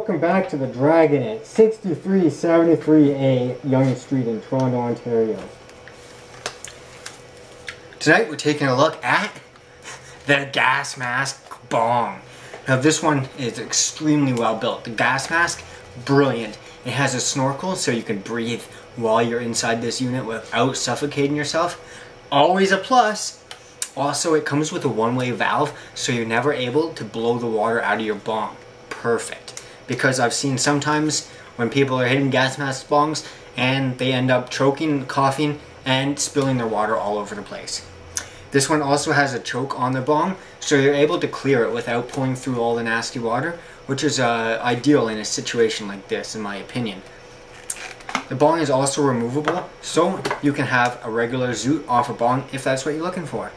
welcome back to the Dragon at 6373A Yonge Street in Toronto, Ontario. Tonight we're taking a look at the gas mask bong. Now this one is extremely well built. The gas mask, brilliant. It has a snorkel so you can breathe while you're inside this unit without suffocating yourself. Always a plus. Also, it comes with a one-way valve so you're never able to blow the water out of your bong. Perfect. Because I've seen sometimes when people are hitting gas mask bongs and they end up choking, coughing, and spilling their water all over the place. This one also has a choke on the bong, so you're able to clear it without pulling through all the nasty water, which is ideal in a situation like this, in my opinion. The bong is also removable, so you can have a regular zoot off a bong if that's what you're looking for.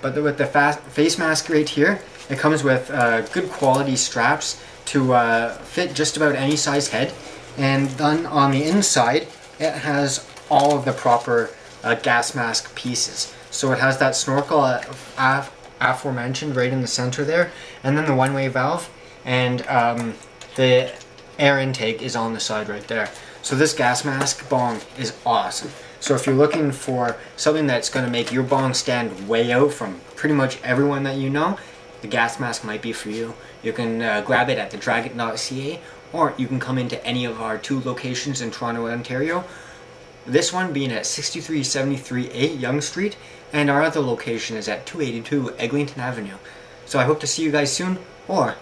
But with the face mask right here, it comes with good quality straps to fit just about any size head. And then on the inside, it has all of the proper gas mask pieces. So it has that snorkel aforementioned right in the center there, and then the one-way valve, and the air intake is on the side right there. So this gas mask bong is awesome. So if you're looking for something that's going to make your bong stand way out from pretty much everyone that you know, the gas mask might be for you. You can grab it at thedragon.ca, or you can come into any of our 2 locations in Toronto, Ontario. This one being at 6373A Yonge Street, and our other location is at 282 Eglinton Avenue. So I hope to see you guys soon, or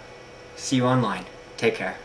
see you online. Take care.